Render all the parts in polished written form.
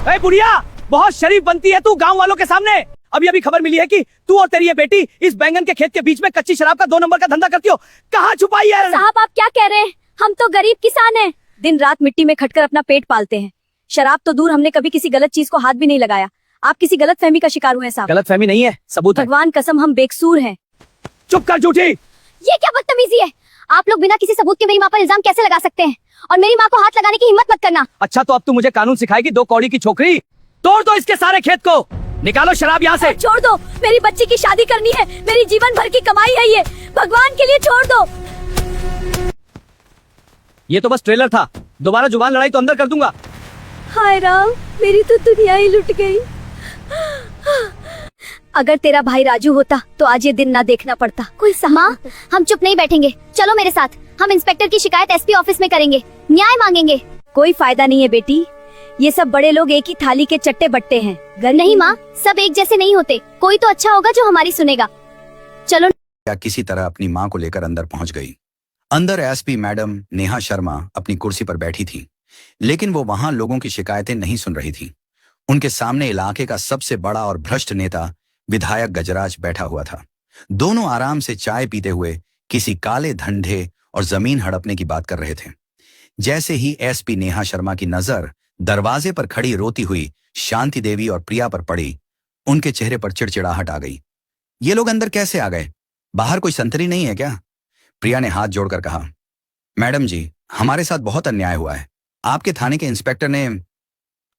ए बुढ़िया, बहुत शरीफ बनती है तू गांव वालों के सामने। अभी अभी खबर मिली है कि तू और तेरी ये बेटी इस बैंगन के खेत के बीच में कच्ची शराब का 2 नंबर का धंधा करती हो। कहाँ छुपाई है? साहब आप क्या कह रहे हैं? हम तो गरीब किसान हैं, दिन रात मिट्टी में खटकर अपना पेट पालते हैं। शराब तो दूर, हमने कभी किसी गलत चीज को हाथ भी नहीं लगाया। आप किसी गलत फहमी का शिकार हुए हैं साहब। गलत फहमी नहीं है, सबूत है। भगवान कसम हम बेकसूर हैं। चुप कर झूठी। ये क्या बदतमीजी है? आप लोग बिना किसी सबूत के मेरी माँ पर इल्जाम कैसे लगा सकते हैं? और मेरी माँ को हाथ लगाने की हिम्मत मत करना। अच्छा तो अब तू मुझे कानून सिखाएगी? 2 कौड़ी की छोकरी, तोड़ दो इसके सारे खेत को, निकालो शराब यहाँ से। छोड़ दो, मेरी बच्ची की शादी करनी है, मेरी जीवन भर की कमाई है ये, भगवान के लिए छोड़ दो। ये तो बस ट्रेलर था, दोबारा जुबान लड़ाई तो अंदर कर दूंगा। हाय राम, मेरी तो दुनिया ही लुट गई। अगर तेरा भाई राजू होता तो आज ये दिन ना देखना पड़ता। कोई माँ, हम चुप नहीं बैठेंगे, चलो मेरे साथ। हम इंस्पेक्टर की शिकायत एसपी ऑफिस में करेंगे, न्याय मांगेंगे। कोई फायदा नहीं है बेटी, ये सब बड़े लोग एक ही थाली के चट्टे बट्टे हैं। घर नहीं माँ, सब एक जैसे नहीं होते। कोई तो अच्छा होगा जो हमारी सुनेगा। चलो। क्या किसी तरह अपनी माँ को लेकर अंदर पहुंच गई। अंदर एसपी मैडम नेहा शर्मा अपनी कुर्सी पर बैठी थी, लेकिन वो वहां लोगों की शिकायतें नहीं सुन रही थी। उनके सामने इलाके का सबसे बड़ा और भ्रष्ट नेता विधायक गजराज बैठा हुआ था। दोनों आराम से चाय पीते हुए किसी काले धंधे और जमीन हड़पने की बात कर रहे थे। जैसे ही एसपी नेहा शर्मा की नजर दरवाजे पर खड़ी रोती हुई शांति देवी और प्रिया पर पड़ी, उनके चेहरे पर चिड़चिड़ाहट आ गई। ये लोग अंदर कैसे आ गए? बाहर कोई संतरी नहीं है क्या? प्रिया ने हाथ जोड़कर कहा, मैडम जी, हमारे साथ बहुत अन्याय हुआ है। आपके थाने के इंस्पेक्टर ने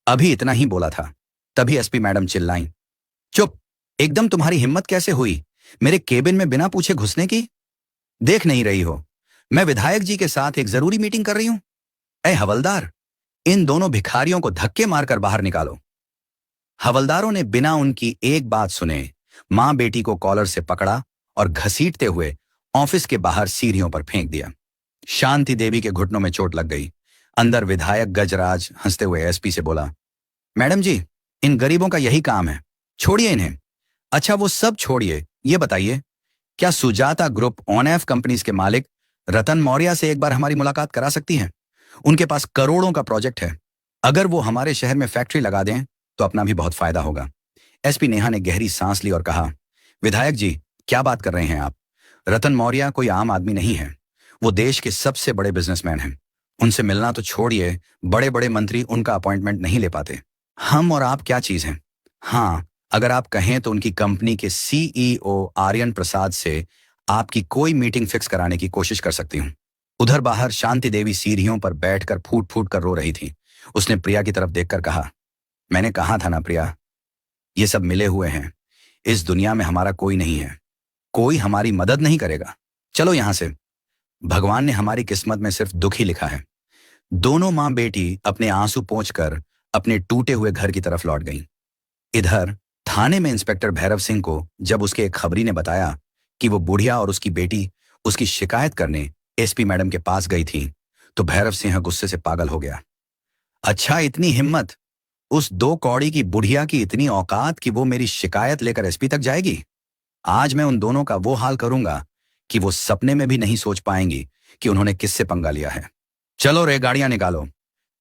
अभी इतना ही बोला था। तभी एसपी मैडम चिल्लाई, चुप, एकदम तुम्हारी हिम्मत कैसे हुई मेरे केबिन में बिना पूछे घुसने की? देख नहीं रही हो मैं विधायक जी के साथ एक जरूरी मीटिंग कर रही हूं? ऐ हवलदार, इन दोनों भिखारियों को धक्के मारकर बाहर निकालो। हवलदारों ने बिना उनकी एक बात सुने मां बेटी को कॉलर से पकड़ा और घसीटते हुए ऑफिस के बाहर सीढ़ियों पर फेंक दिया। शांति देवी के घुटनों में चोट लग गई। अंदर विधायक गजराज हंसते हुए एसपी से बोला, मैडम जी, इन गरीबों का यही काम है, छोड़िए इन्हें। अच्छा वो सब छोड़िए, ये बताइए, क्या सुजाता ग्रुप ऑनएफ कंपनीज के मालिक रतन मौर्य से एक बार हमारी मुलाकात करा सकती हैं? उनके पास करोड़ों का प्रोजेक्ट है। अगर वो हमारे शहर में फैक्ट्री लगा दें तो अपना भी बहुत फायदा होगा। एसपी नेहा ने गहरी सांस ली और कहा, विधायक जी, क्या बात कर रहे हैं आप? रतन मौर्य कोई आम आदमी नहीं है, वो देश के सबसे बड़े बिजनेसमैन हैं। उनसे मिलना तो छोड़िए, बड़े बड़े मंत्री उनका अपॉइंटमेंट नहीं ले पाते। हम और आप क्या चीज हैं? हाँ, अगर आप कहें तो उनकी कंपनी के सीईओ आर्यन प्रसाद से आपकी कोई मीटिंग फिक्स कराने की कोशिश कर सकती हूँ। उधर बाहर शांति देवी सीढ़ियों पर बैठकर फूट फूट कर रो रही थी। उसने प्रिया की तरफ देखकर कहा, मैंने कहा था ना प्रिया, ये सब मिले हुए हैं। इस दुनिया में हमारा कोई नहीं है, कोई हमारी मदद नहीं करेगा। चलो यहां से, भगवान ने हमारी किस्मत में सिर्फ दुख ही लिखा है। दोनों मां बेटी अपने आंसू पोंछकर अपने टूटे हुए घर की तरफ लौट गईं। इधर थाने में इंस्पेक्टर भैरव सिंह को जब उसके एक खबरी ने बताया कि वो बुढ़िया और उसकी बेटी उसकी शिकायत करने एसपी मैडम के पास गई थी, तो भैरव सिंह गुस्से से पागल हो गया। अच्छा, इतनी हिम्मत, उस 2 कौड़ी की बुढ़िया की इतनी औकात कि वो मेरी शिकायत लेकर एसपी तक जाएगी? आज मैं उन दोनों का वो हाल करूंगा कि वो सपने में भी नहीं सोच पाएंगी कि उन्होंने किससे पंगा लिया है। चलो रे, गाड़ियां निकालो।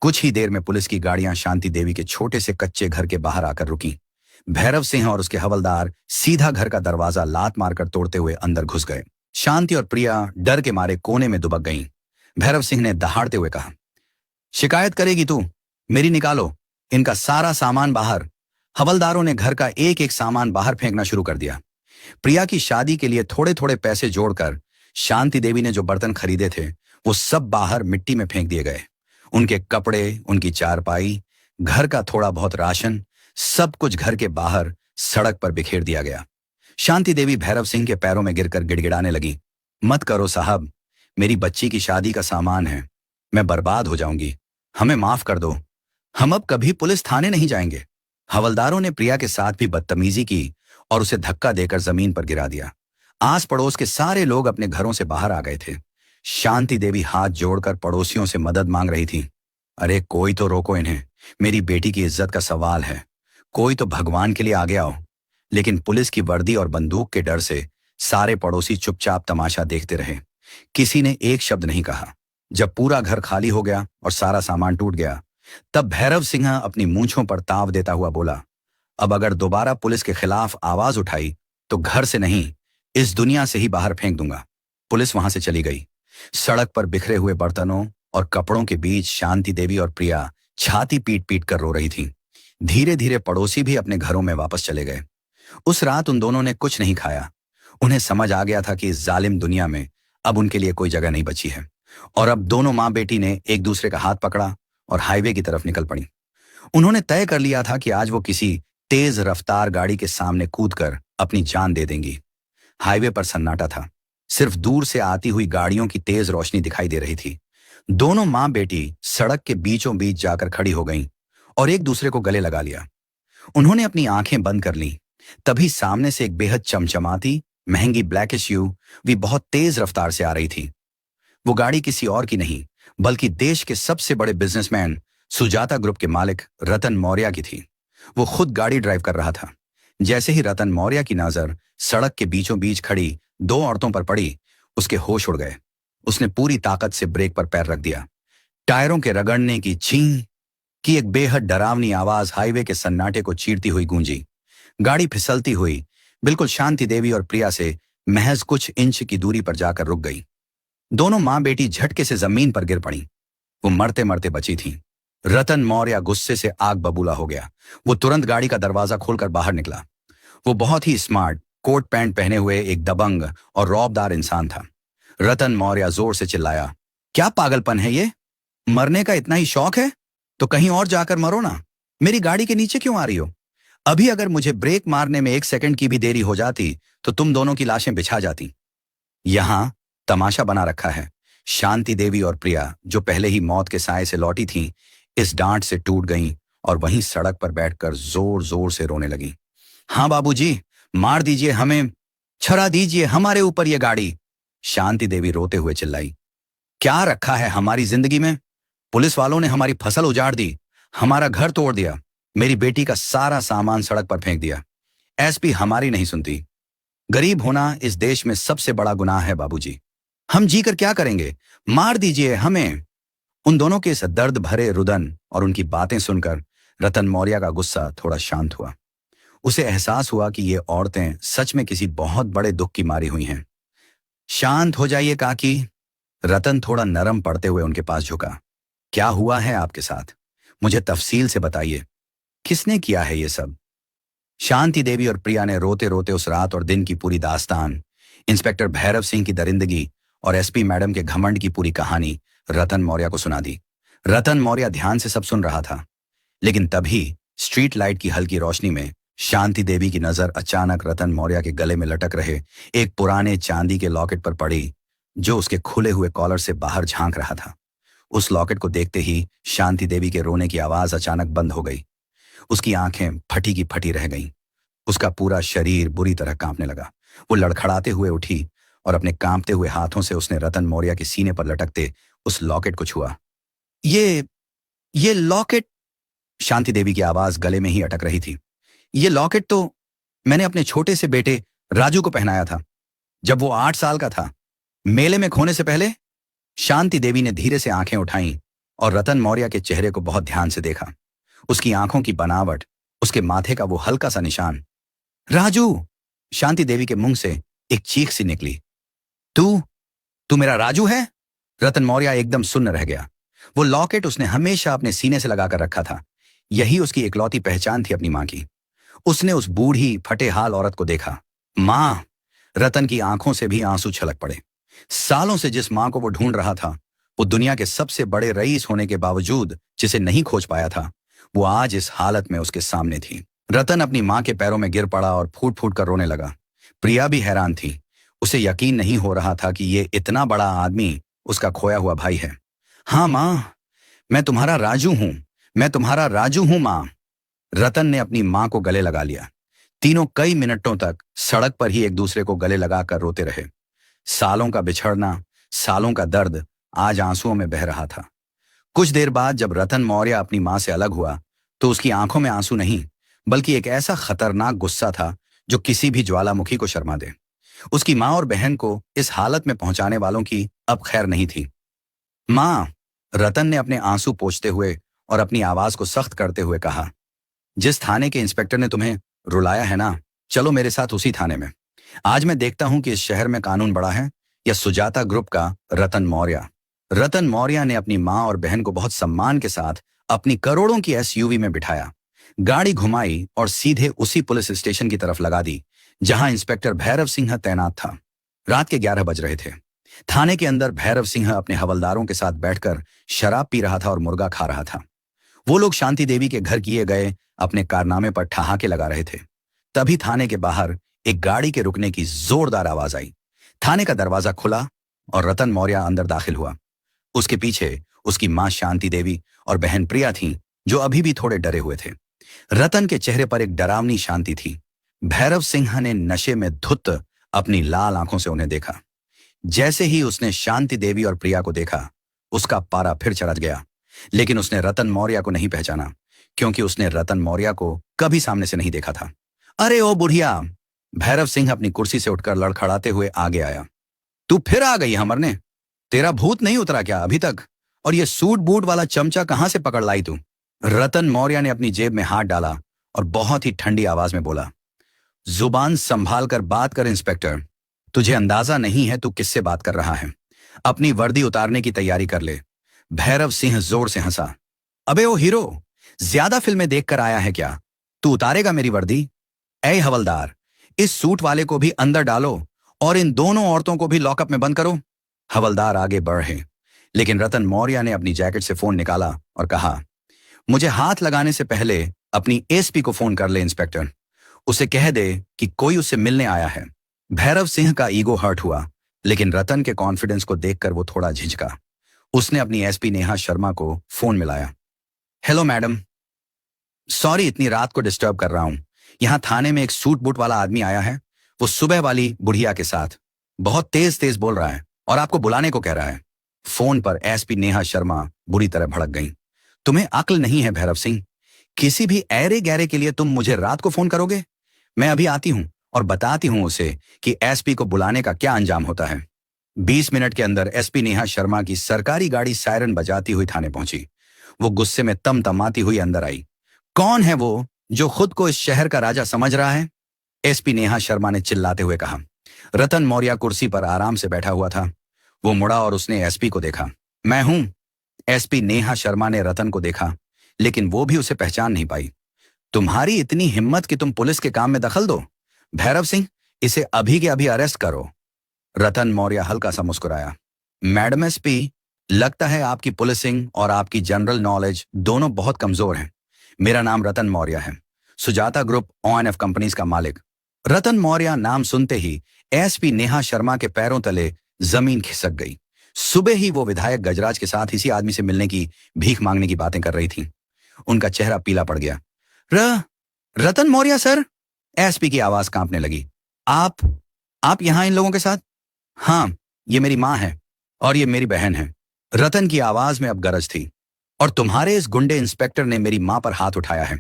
कुछ ही देर में पुलिस की गाड़ियां शांति देवी के छोटे से कच्चे घर के बाहर आकर रुकी। भैरव सिंह और उसके हवलदार सीधा घर का दरवाजा लात मारकर तोड़ते हुए अंदर घुस गए। शांति और प्रिया डर के मारे कोने में दुबक गईं। भैरव सिंह ने दहाड़ते हुए कहा, शिकायत करेगी तू? मेरी निकालो, इनका सारा सामान बाहर। हवलदारों ने घर का एक एक सामान बाहर फेंकना शुरू कर दिया। प्रिया की शादी के लिए थोड़े थोड़े पैसे जोड़कर शांति देवी ने जो बर्तन खरीदे थे वो सब बाहर मिट्टी में फेंक दिए गए। उनके कपड़े, उनकी चारपाई, घर का थोड़ा बहुत राशन, सब कुछ घर के बाहर सड़क पर बिखेर दिया गया। शांति देवी भैरव सिंह के पैरों में गिरकर गिड़गिड़ाने लगी, मत करो साहब, मेरी बच्ची की शादी का सामान है, मैं बर्बाद हो जाऊंगी, हमें माफ कर दो, हम अब कभी पुलिस थाने नहीं जाएंगे। हवलदारों ने प्रिया के साथ भी बदतमीजी की और उसे धक्का देकर जमीन पर गिरा दिया। आस पड़ोस के सारे लोग अपने घरों से बाहर आ गए थे। शांति देवी हाथ जोड़कर पड़ोसियों से मदद मांग रही थी। अरे कोई तो रोको इन्हें, मेरी बेटी की इज्जत का सवाल है, कोई तो भगवान के लिए आगे आओ। लेकिन पुलिस की वर्दी और बंदूक के डर से सारे पड़ोसी चुपचाप तमाशा देखते रहे। किसी ने एक शब्द नहीं कहा। जब पूरा घर खाली हो गया और सारा सामान टूट गया, तब भैरव सिंह अपनी मूंछों पर ताव देता हुआ बोला, अब अगर दोबारा पुलिस के खिलाफ आवाज उठाई तो घर से नहीं, इस दुनिया से ही बाहर फेंक दूंगा। पुलिस वहां से चली गई। सड़क पर बिखरे हुए बर्तनों और कपड़ों के बीच शांति देवी और प्रिया छाती पीट पीट कर रो रही थीं। धीरे धीरे पड़ोसी भी अपने घरों में वापस चले गए। उस रात उन दोनों ने कुछ नहीं खाया। उन्हें समझ आ गया था कि इस जालिम दुनिया में अब उनके लिए कोई जगह नहीं बची है। और अब दोनों माँ बेटी ने एक दूसरे का हाथ पकड़ा और हाईवे की तरफ निकल पड़ी। उन्होंने तय कर लिया था कि आज वो किसी तेज रफ्तार गाड़ी के सामने कूदकर अपनी जान दे देंगी। हाईवे पर सन्नाटा था। सिर्फ दूर से आती हुई गाड़ियों की तेज रोशनी दिखाई दे रही थी। दोनों माँ बेटी सड़क के बीचों बीच जाकर खड़ी हो गईं और एक दूसरे को गले लगा लिया। उन्होंने अपनी आंखें बंद कर लीं। तभी सामने से एक बेहद चमचमाती महंगी ब्लैक एसयूवी बहुत तेज रफ्तार से आ रही थी। वो गाड़ी किसी और की नहीं बल्कि देश के सबसे बड़े बिजनेसमैन सुजाता ग्रुप के मालिक रतन मौर्य की थी। वो खुद गाड़ी ड्राइव कर रहा था। जैसे ही रतन मौर्य की नजर सड़क के बीचों बीच खड़ी दो औरतों पर पड़ी, उसके होश उड़ गए। उसने पूरी ताकत से ब्रेक पर पैर रख दिया। टायरों के रगड़ने की छीं की एक बेहद डरावनी आवाज हाईवे के सन्नाटे को चीरती हुई गूंजी। गाड़ी फिसलती हुई बिल्कुल शांति देवी और प्रिया से महज कुछ इंच की दूरी पर जाकर रुक गई। दोनों मां बेटी झटके से जमीन पर गिर पड़ी। वो मरते मरते बची थीं। रतन मौर्य गुस्से से आग बबूला हो गया। वो तुरंत गाड़ी का दरवाजा खोलकर बाहर निकला। वो बहुत ही स्मार्ट कोट पैंट पहने हुए एक दबंग और रौबदार इंसान था। रतन मौर्य जोर से चिल्लाया, क्या पागलपन है ये? मरने का इतना ही शौक है तो कहीं और जाकर मरो ना। मेरी गाड़ी के नीचे क्यों आ रही हो? अभी अगर मुझे ब्रेक मारने में 1 सेकंड की भी देरी हो जाती तो तुम दोनों की लाशें बिछा जाती। यहां तमाशा बना रखा है। शांति देवी और प्रिया, जो पहले ही मौत के साए से लौटी थीं, इस डांट से टूट गईं और वहीं सड़क पर बैठकर जोर जोर से रोने लगी। हाँ बाबूजी, मार दीजिए हमें, छरा दीजिए हमारे ऊपर ये गाड़ी, शांति देवी रोते हुए चिल्लाई। क्या रखा है हमारी जिंदगी में? पुलिस वालों ने हमारी फसल उजाड़ दी, हमारा घर तोड़ दिया, मेरी बेटी का सारा सामान सड़क पर फेंक दिया। एसपी हमारी नहीं सुनती। गरीब होना इस देश में सबसे बड़ा गुनाह है बाबूजी। हम जीकर क्या करेंगे? मार दीजिए हमें। उन दोनों के इस दर्द भरे रुदन और उनकी बातें सुनकर रतन मौर्य का गुस्सा थोड़ा शांत हुआ। उसे एहसास हुआ कि ये औरतें सच में किसी बहुत बड़े दुख की मारी हुई हैं। शांत हो जाइए काकी। रतन थोड़ा नरम पड़ते हुए उनके पास झुका। क्या हुआ है आपके साथ? मुझे तफसील से बताइए। किसने किया है ये सब? शांति देवी और प्रिया ने रोते रोते उस रात और दिन की पूरी दास्तान, इंस्पेक्टर भैरव सिंह की दरिंदगी और एसपी मैडम के घमंड की पूरी कहानी रतन मौर्य को सुना दी। रतन मौर्य ध्यान से सब सुन रहा था। लेकिन तभी स्ट्रीट लाइट की हल्की रोशनी में शांति देवी की नजर अचानक रतन मौर्य के गले में लटक रहे एक पुराने चांदी के लॉकेट पर पड़ी, जो उसके खुले हुए कॉलर से बाहर झांक रहा था। उस लॉकेट को देखते ही शांति देवी के रोने की आवाज अचानक बंद हो गई। उसकी आंखें फटी की फटी रह गईं। उसका पूरा शरीर बुरी तरह कांपने लगा। वो लड़खड़ाते हुए उठी और अपने कांपते हुए हाथों से उसने रतन मौर्य के सीने पर लटकते उस लॉकेट को छुआ। ये लॉकेट, शांति देवी की आवाज गले में ही अटक रही थी। ये लॉकेट तो मैंने अपने छोटे से बेटे राजू को पहनाया था जब वो 8 साल का था, मेले में खोने से पहले। शांति देवी ने धीरे से आंखें उठाईं और रतन मौर्य के चेहरे को बहुत ध्यान से देखा। उसकी आंखों की बनावट, उसके माथे का वो हल्का सा निशान। राजू! शांति देवी के मुंह से एक चीख सी निकली। तू मेरा राजू है? रतन मौर्य एकदम सुन्न रह गया। वो लॉकेट उसने हमेशा अपने सीने से लगाकर रखा था। यही उसकी इकलौती पहचान थी अपनी मां की। उसने उस बूढ़ी फटे हाल औरत को देखा। मां! रतन की आंखों से भी आंसू छलक पड़े। सालों से जिस मां को वो ढूंढ रहा था, वो दुनिया के सबसे बड़े रईस होने के बावजूद जिसे नहीं खोज पाया था, वो आज इस हालत में उसके सामने थी। रतन अपनी मां के पैरों में गिर पड़ा और फूट फूट कर रोने लगा। प्रिया भी हैरान थी। उसे यकीन नहीं हो रहा था कि ये इतना बड़ा आदमी उसका खोया हुआ भाई है। हाँ मां, मैं तुम्हारा राजू हूं, मैं तुम्हारा राजू हूं मां। रतन ने अपनी मां को गले लगा लिया। तीनों कई मिनटों तक सड़क पर ही एक दूसरे को गले लगाकर रोते रहे। सालों का बिछड़ना, सालों का दर्द आज आंसुओं में बह रहा था। कुछ देर बाद जब रतन मौर्य अपनी मां से अलग हुआ तो उसकी आंखों में आंसू नहीं बल्कि एक ऐसा खतरनाक गुस्सा था जो किसी भी ज्वालामुखी को शर्मा दे। उसकी मां और बहन को इस हालत में पहुंचाने वालों की अब खैर नहीं थी। मां! रतन ने अपने आंसू पोंछते हुए और अपनी आवाज को सख्त करते हुए कहा, जिस थाने के इंस्पेक्टर ने तुम्हें रुलाया है ना, चलो मेरे साथ उसी थाने में। आज मैं देखता हूं कि इस शहर में कानून बड़ा है या सुजाता ग्रुप का रतन मौर्य। रतन मौर्य ने अपनी मां और बहन को बहुत सम्मान के साथ अपनी करोड़ों की एसयूवी में बिठाया, गाड़ी घुमाई और सीधे उसी पुलिस स्टेशन की तरफ लगा दी जहां इंस्पेक्टर भैरव सिंह तैनात था। रात के 11 बज रहे थे। थाने के अंदर भैरव सिंह अपने हवलदारों के साथ बैठकर शराब पी रहा था और मुर्गा खा रहा था। वो लोग शांति देवी के घर किए गए अपने कारनामे पर ठहाके लगा रहे थे। तभी थाने के बाहर एक गाड़ी के रुकने की जोरदार आवाज आई। थाने का दरवाजा खुला और रतन मौर्य अंदर दाखिल हुआ। उसके पीछे उसकी मां शांति देवी और बहन प्रिया थीं, जो अभी भी थोड़े डरे हुए थे। रतन के चेहरे पर एक डरावनी शांति थी। भैरव सिंह ने नशे में धुत अपनी लाल आंखों से उन्हें देखा। जैसे ही उसने शांति देवी और प्रिया को देखा, उसका पारा फिर चढ़ गया। लेकिन उसने रतन मौर्य को नहीं पहचाना, क्योंकि उसने रतन मौर्य को कभी सामने से नहीं देखा था। अरे ओ बुढ़िया! भैरव सिंह अपनी कुर्सी से उठकर लड़खड़ाते हुए आगे आया। तू फिर आ गई हमरने? तेरा भूत नहीं उतरा क्या अभी तक? और ये सूट बूट वाला चमचा कहां से पकड़ लाई तू? रतन मौर्य ने अपनी जेब में हाथ डाला और बहुत ही ठंडी आवाज में बोला, जुबान संभाल कर बात कर इंस्पेक्टर। तुझे अंदाजा नहीं है तू किससे बात कर रहा है। अपनी वर्दी उतारने की तैयारी कर ले। भैरव सिंह जोर से हंसा। अबे ओ हीरो, ज्यादा फिल्में देखकर आया है क्या? तू उतारेगा मेरी वर्दी? ऐ हवलदार, इस सूट वाले को भी अंदर डालो और इन दोनों औरतों को भी लॉकअप में बंद करो। हवलदार आगे बढ़े, लेकिन रतन मौर्य ने अपनी जैकेट से फोन निकाला और कहा, मुझे हाथ लगाने से पहले अपनी एसपी को फोन कर ले इंस्पेक्टर। उसे कह दे कि कोई उससे मिलने आया है। भैरव सिंह का ईगो हर्ट हुआ, लेकिन रतन के कॉन्फिडेंस को देखकर वो थोड़ा झिझका। उसने अपनी एसपी नेहा शर्मा को फोन मिलाया। हेलो मैडम, सॉरी इतनी रात को डिस्टर्ब कर रहा हूं। यहां थाने में एक सूट बूट वाला आदमी आया है, वो सुबह वाली बुढ़िया के साथ बहुत तेज तेज बोल रहा है और आपको बुलाने को कह रहा है। फोन पर एसपी नेहा शर्मा बुरी तरह भड़क गईं। तुम्हें अक्ल नहीं है भैरव सिंह? किसी भी ऐरे गैरे के लिए तुम मुझे रात को फोन करोगे? मैं अभी आती हूं और बताती हूं उसे कि एसपी को बुलाने का क्या अंजाम होता है। 20 मिनट के अंदर एसपी नेहा शर्मा की सरकारी गाड़ी सायरन बजाती हुई थाने पहुंची। वो गुस्से में तमतमाती हुई अंदर आई। कौन है वो जो खुद को इस शहर का राजा समझ रहा है? एसपी नेहा शर्मा ने चिल्लाते हुए कहा। रतन मौर्य कुर्सी पर आराम से बैठा हुआ था। वो मुड़ा और उसने एसपी को देखा। मैं हूं। एसपी नेहा शर्मा ने रतन को देखा, लेकिन वो भी उसे पहचान नहीं पाई। तुम्हारी इतनी हिम्मत कि तुम पुलिस के काम में दखल दो? भैरव सिंह, इसे अभी के अभी अरेस्ट करो। रतन मौर्य हल्का सा मुस्कुराया। मैडम एसपी, लगता है आपकी पुलिसिंग और आपकी जनरल नॉलेज दोनों बहुत कमजोर हैं। मेरा नाम रतन मौर्य है, सुजाता ग्रुप ONF कंपनीज का मालिक। रतन मौर्य नाम सुनते ही एसपी नेहा शर्मा के पैरों तले जमीन खिसक गई। सुबह ही वो विधायक गजराज के साथ इसी आदमी से मिलने की भीख मांगने की बातें कर रही थी। उनका चेहरा पीला पड़ गया। रतन मौर्य सर? एसपी की आवाज कांपने लगी। आप यहां इन लोगों के साथ? हाँ, ये मेरी मां है और ये मेरी बहन है। रतन की आवाज में अब गरज थी। और तुम्हारे इस गुंडे इंस्पेक्टर ने मेरी मां पर हाथ उठाया है,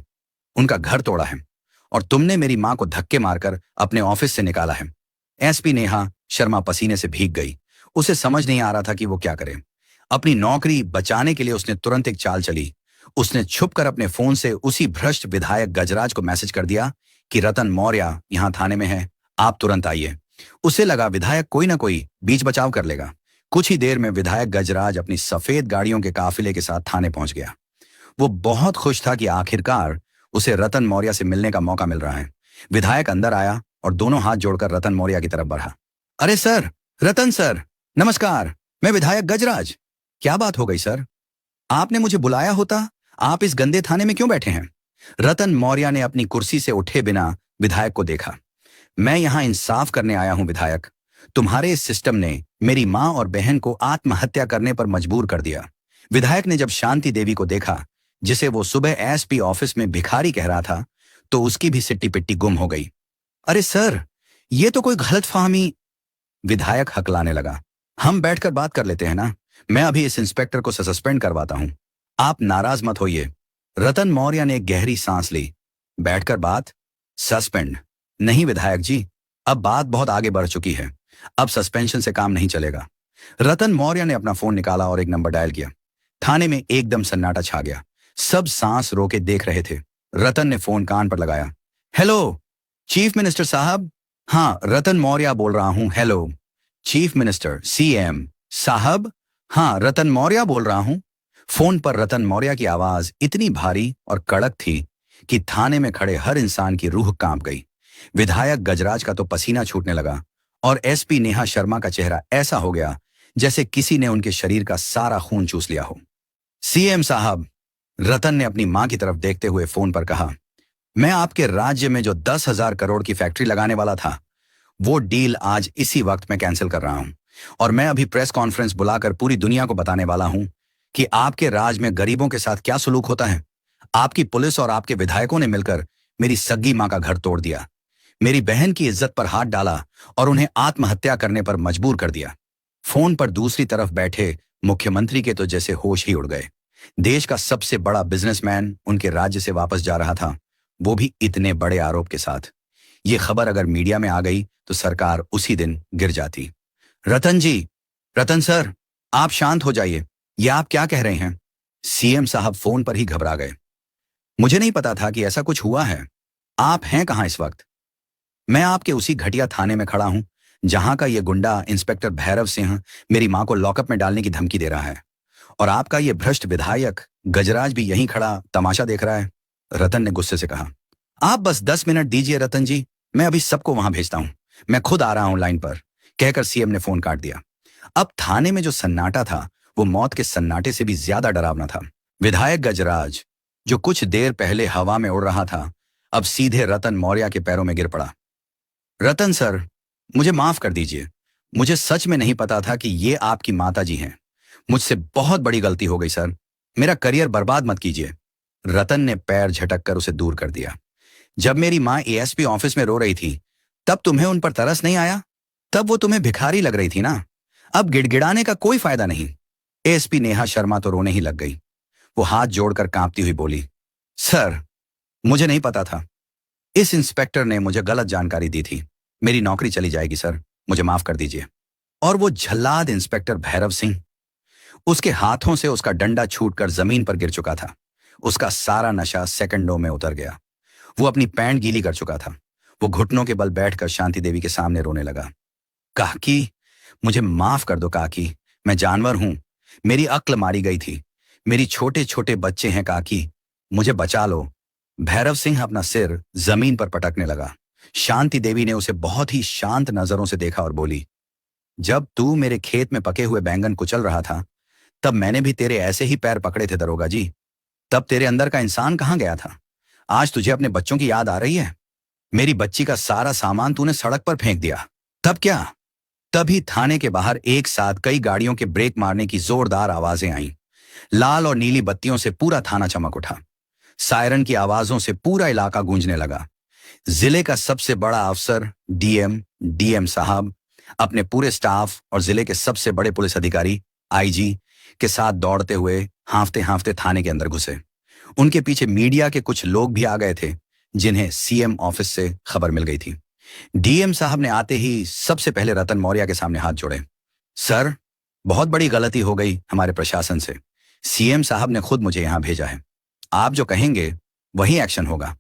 उनका घर तोड़ा है और तुमने मेरी मां को धक्के मारकर अपने ऑफिस से निकाला है। एसपी नेहा शर्मा पसीने से भीग गई। उसे समझ नहीं आ रहा था कि वो क्या करे। अपनी नौकरी बचाने के लिए उसने तुरंत एक चाल चली। उसने छुपकर अपने फोन से उसी भ्रष्ट विधायक गजराज को मैसेज कर दिया कि रतन मौर्य यहां थाने में है, आप तुरंत आइए। उसे लगा विधायक कोई ना कोई बीच बचाव कर लेगा। कुछ ही देर में विधायक गजराज अपनी सफेद गाड़ियों के काफिले के साथ थाने पहुंच गया। वो बहुत खुश था कि आखिरकार उसे रतन मौर्य से मिलने का मौका मिल रहा है। विधायक अंदर आया और दोनों हाथ जोड़कर रतन मौर्य की तरफ बढ़ा। अरे सर, रतन सर, नमस्कार, मैं विधायक गजराज। क्या बात हो गई सर? आपने मुझे बुलाया होता, आप इस गंदे थाने में क्यों बैठे हैं? रतन मौर्य ने अपनी कुर्सी से उठे बिना विधायक को देखा। मैं यहां इंसाफ करने आया हूं विधायक। तुम्हारे इस सिस्टम ने मेरी मां और बहन को आत्महत्या करने पर मजबूर कर दिया। विधायक ने जब शांति देवी को देखा, जिसे वो सुबह एसपी ऑफिस में भिखारी कह रहा था, तो उसकी भी सिट्टी पिट्टी गुम हो गई। अरे सर, ये तो कोई गलतफहमी। विधायक हकलाने लगा। हम बैठकर बात कर लेते हैं ना, मैं अभी इस इंस्पेक्टर को सस्पेंड करवाता हूं। आप नाराज मत होइए। रतन मौर्य ने एक गहरी सांस ली। बैठकर बात? सस्पेंड नहीं विधायक जी, अब बात बहुत आगे बढ़ चुकी है। अब सस्पेंशन से काम नहीं चलेगा। रतन मौर्य ने अपना फोन निकाला और एक नंबर डायल किया। थाने में एकदम सन्नाटा छा गया। सब सांस रोके देख रहे थे। रतन ने फोन कान पर लगाया। हेलो चीफ मिनिस्टर साहब। हाँ, रतन मौर्य बोल रहा हूं। हेलो चीफ मिनिस्टर, सीएम साहब। हाँ, रतन मौर्य बोल रहा हूं। फोन पर रतन मौर्य की आवाज इतनी भारी और कड़क थी कि थाने में खड़े हर इंसान की रूह कांप गई। विधायक गजराज का तो पसीना छूटने लगा और एसपी नेहा शर्मा का चेहरा ऐसा हो गया जैसे किसी ने उनके शरीर का सारा खून चूस लिया हो। सीएम साहब, रतन ने अपनी मां की तरफ देखते हुए फोन पर कहा, मैं आपके राज्य में जो 10,000 करोड़ की फैक्ट्री लगाने वाला था, वो डील आज इसी वक्त में कैंसिल कर रहा हूं और मैं अभी प्रेस कॉन्फ्रेंस बुलाकर पूरी दुनिया को बताने वाला हूं कि आपके राज में गरीबों के साथ क्या सुलूक होता है। आपकी पुलिस और आपके विधायकों ने मिलकर मेरी सग्गी मां का घर तोड़ दिया, मेरी बहन की इज्जत पर हाथ डाला और उन्हें आत्महत्या करने पर मजबूर कर दिया। फोन पर दूसरी तरफ बैठे मुख्यमंत्री के तो जैसे होश ही उड़ गए। देश का सबसे बड़ा बिजनेसमैन उनके राज्य से वापस जा रहा था, वो भी इतने बड़े आरोप के साथ। ये खबर अगर मीडिया में आ गई तो सरकार उसी दिन गिर जाती। रतन जी, रतन सर, आप शांत हो जाइए। ये आप क्या कह रहे हैं? सीएम साहब फोन पर ही घबरा गए। मुझे नहीं पता था कि ऐसा कुछ हुआ है। आप हैं कहां इस वक्त? मैं आपके उसी घटिया थाने में खड़ा हूं जहां का ये गुंडा इंस्पेक्टर भैरव सिंह मेरी मां को लॉकअप में डालने की धमकी दे रहा है और आपका ये भ्रष्ट विधायक गजराज भी यहीं खड़ा तमाशा देख रहा है। रतन ने गुस्से से कहा, आप बस 10 मिनट दीजिए रतन जी, मैं अभी सबको वहां भेजता हूं, मैं खुद आ रहा हूं लाइन पर, कहकर सीएम ने फोन काट दिया। अब थाने में जो सन्नाटा था वो मौत के सन्नाटे से भी ज्यादा डरावना था। विधायक गजराज, जो कुछ देर पहले हवा में उड़ रहा था, अब सीधे रतन मौर्य के पैरों में गिर पड़ा। रतन सर, मुझे माफ कर दीजिए, मुझे सच में नहीं पता था कि ये आपकी माता जी हैं। मुझसे बहुत बड़ी गलती हो गई सर, मेरा करियर बर्बाद मत कीजिए। रतन ने पैर झटक कर उसे दूर कर दिया। जब मेरी मां एएसपी ऑफिस में रो रही थी तब तुम्हें उन पर तरस नहीं आया? तब वो तुम्हें भिखारी लग रही थी ना। अब गिड़गिड़ाने का कोई फायदा नहीं। एएसपी नेहा शर्मा तो रोने ही लग गई। वो हाथ जोड़कर कांपती हुई बोली, सर, मुझे नहीं पता था, इस इंस्पेक्टर ने मुझे गलत जानकारी दी थी, मेरी नौकरी चली जाएगी सर, मुझे माफ कर दीजिए। और वो झल्लाद इंस्पेक्टर भैरव सिंह, उसके हाथों से उसका डंडा छूटकर जमीन पर गिर चुका था। उसका सारा नशा सेकंडों में उतर गया। वो अपनी पैंट गीली कर चुका था। वो घुटनों के बल बैठकर शांति देवी के सामने रोने लगा। काकी, मुझे माफ कर दो काकी, मैं जानवर हूं, मेरी अक्ल मारी गई थी, मेरी छोटे छोटे बच्चे हैं काकी, मुझे बचा लो। भैरव सिंह अपना सिर जमीन पर पटकने लगा। शांति देवी ने उसे बहुत ही शांत नजरों से देखा और बोली, जब तू मेरे खेत में पके हुए बैंगन कुचल रहा था तब मैंने भी तेरे ऐसे ही पैर पकड़े थे दरोगा जी। तब तेरे अंदर का इंसान कहां गया था? आज तुझे अपने बच्चों की याद आ रही है? मेरी बच्ची का सारा सामान तूने सड़क पर फेंक दिया। तब क्या? तभी थाने के बाहर एक साथ कई गाड़ियों के ब्रेक मारने की जोरदार आवाजें आईं। लाल और नीली बत्तियों से पूरा थाना चमक उठा। सायरन की आवाजों से पूरा इलाका गूंजने लगा। जिले का सबसे बड़ा अफसर डीएम साहब अपने पूरे स्टाफ और जिले के सबसे बड़े पुलिस अधिकारी आईजी के साथ दौड़ते हुए हांफते हांफते थाने के अंदर घुसे। उनके पीछे मीडिया के कुछ लोग भी आ गए थे जिन्हें सीएम ऑफिस से खबर मिल गई थी। डीएम साहब ने आते ही सबसे पहले रतन मौर्य के सामने हाथ जोड़े। सर, बहुत बड़ी गलती हो गई हमारे प्रशासन से। सीएम साहब ने खुद मुझे यहां भेजा है। आप जो कहेंगे वही एक्शन होगा।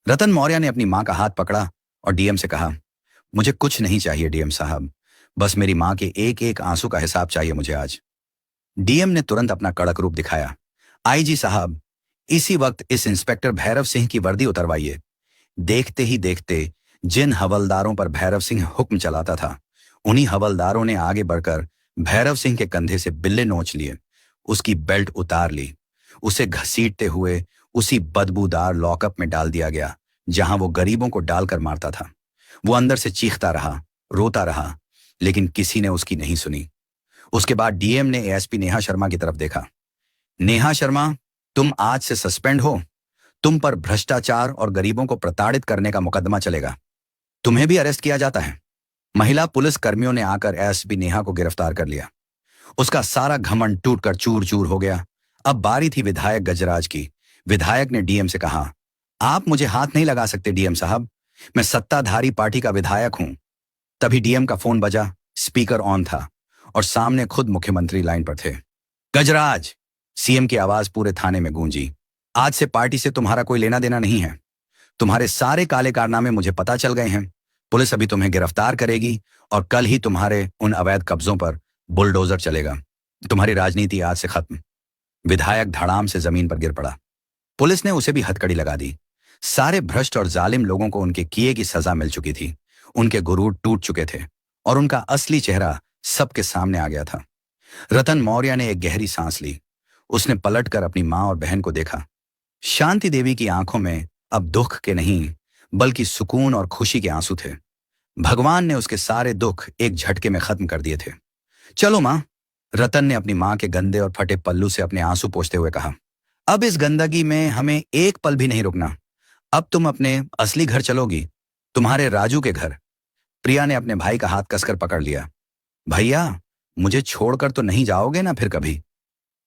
रतन मौर्य ने अपनी मां का हाथ पकड़ा और डीएम से कहा, मुझे कुछ नहीं चाहिए डीएम साहब, बस मेरी मां के एक एक आंसू का हिसाब चाहिए मुझे आज। डीएम ने तुरंत अपना कड़क रूप दिखाया। आईजी साहब, इसी वक्त इस इंस्पेक्टर भैरव सिंह की वर्दी उतरवाइए। देखते ही देखते जिन हवलदारों पर भैरव सिंह हुक्म चलाता था, उन्हीं हवलदारों ने आगे बढ़कर भैरव सिंह के कंधे से बिल्ले नोच लिए, उसकी बेल्ट उतार ली। उसे घसीटते हुए उसी बदबूदार लॉकअप में डाल दिया गया जहां वो गरीबों को डालकर मारता था। वो अंदर से चीखता रहा, रोता रहा, लेकिन किसी ने उसकी नहीं सुनी। उसके बाद डीएम ने एएसपी नेहा शर्मा की तरफ देखा। नेहा शर्मा, तुम आज से सस्पेंड हो। तुम पर भ्रष्टाचार और गरीबों को प्रताड़ित करने का मुकदमा चलेगा। तुम्हें भी अरेस्ट किया जाता है। महिला पुलिस कर्मियों ने आकर एएसपी नेहा को गिरफ्तार कर लिया। उसका सारा घमंड टूटकर चूर चूर हो गया। अब बारी थी विधायक गजराज की। विधायक ने डीएम से कहा, आप मुझे हाथ नहीं लगा सकते डीएम साहब, मैं सत्ताधारी पार्टी का विधायक हूं। तभी डीएम का फोन बजा, स्पीकर ऑन था और सामने खुद मुख्यमंत्री लाइन पर थे। गजराज, सीएम की आवाज पूरे थाने में गूंजी। आज से पार्टी से तुम्हारा कोई लेना देना नहीं है। तुम्हारे सारे काले कारनामे मुझे पता चल गए हैं। पुलिस अभी तुम्हें गिरफ्तार करेगी और कल ही तुम्हारे उन अवैध कब्जों पर बुलडोजर चलेगा। तुम्हारी राजनीति आज से खत्म। विधायक धड़ाम से जमीन पर गिर पड़ा। पुलिस ने उसे भी हथकड़ी लगा दी। सारे भ्रष्ट और जालिम लोगों को उनके किए की सजा मिल चुकी थी। उनके गुरूर टूट चुके थे और उनका असली चेहरा सबके सामने आ गया था। रतन मौर्य ने एक गहरी सांस ली। उसने पलटकर अपनी मां और बहन को देखा। शांति देवी की आंखों में अब दुख के नहीं बल्कि सुकून और खुशी के आंसू थे। भगवान ने उसके सारे दुख एक झटके में खत्म कर दिए थे। चलो मां, रतन ने अपनी मां के गंदे और फटे पल्लू से अपने आंसू पोंछते हुए कहा। अब इस गंदगी में हमें एक पल भी नहीं रुकना। अब तुम अपने असली घर चलोगी, तुम्हारे राजू के घर। प्रिया ने अपने भाई का हाथ कसकर पकड़ लिया। भैया, मुझे छोड़कर तो नहीं जाओगे ना फिर कभी?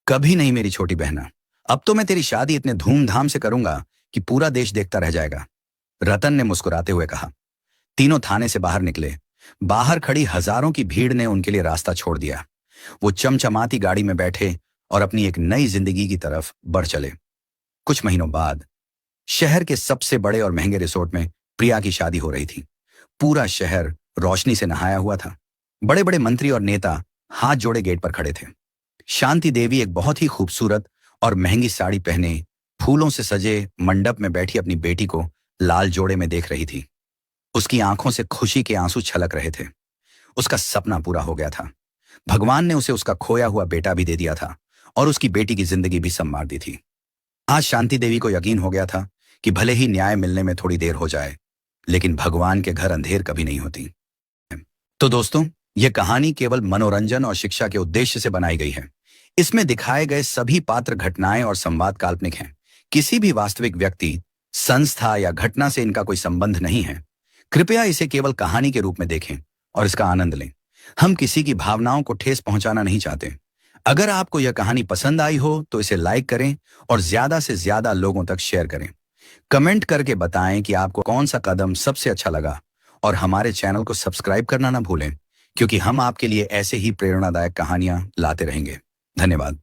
कभी नहीं मेरी छोटी बहना। अब तो मैं तेरी शादी इतने धूमधाम से करूंगा कि पूरा देश देखता रह जाएगा, रतन ने मुस्कुराते हुए कहा। तीनों थाने से बाहर निकले। बाहर खड़ी हजारों की भीड़ ने उनके लिए रास्ता छोड़ दिया। वो चमचमाती गाड़ी में बैठे और अपनी एक नई जिंदगी की तरफ बढ़ चले। कुछ महीनों बाद शहर के सबसे बड़े और महंगे रिसोर्ट में प्रिया की शादी हो रही थी। पूरा शहर रोशनी से नहाया हुआ था। बड़े बड़े मंत्री और नेता हाथ जोड़े गेट पर खड़े थे। शांति देवी एक बहुत ही खूबसूरत और महंगी साड़ी पहने फूलों से सजे मंडप में बैठी अपनी बेटी को लाल जोड़े में देख रही थी। उसकी आंखों से खुशी के आंसू छलक रहे थे। उसका सपना पूरा हो गया था। भगवान ने उसे उसका खोया हुआ बेटा भी दे दिया था और उसकी बेटी की जिंदगी भी संवार दी थी। आज शांति देवी को यकीन हो गया था कि भले ही न्याय मिलने में थोड़ी देर हो जाए, लेकिन भगवान के घर अंधेर कभी नहीं होती। तो दोस्तों, यह कहानी केवल मनोरंजन और शिक्षा के उद्देश्य से बनाई गई है। इसमें दिखाए गए सभी पात्र, घटनाएं और संवाद काल्पनिक हैं। किसी भी वास्तविक व्यक्ति, संस्था या घटना से इनका कोई संबंध नहीं है। कृपया इसे केवल कहानी के रूप में देखें और इसका आनंद लें। हम किसी की भावनाओं को ठेस पहुंचाना नहीं चाहते। अगर आपको यह कहानी पसंद आई हो तो इसे लाइक करें और ज्यादा से ज्यादा लोगों तक शेयर करें। कमेंट करके बताएं कि आपको कौन सा कदम सबसे अच्छा लगा और हमारे चैनल को सब्सक्राइब करना ना भूलें, क्योंकि हम आपके लिए ऐसे ही प्रेरणादायक कहानियां लाते रहेंगे। धन्यवाद।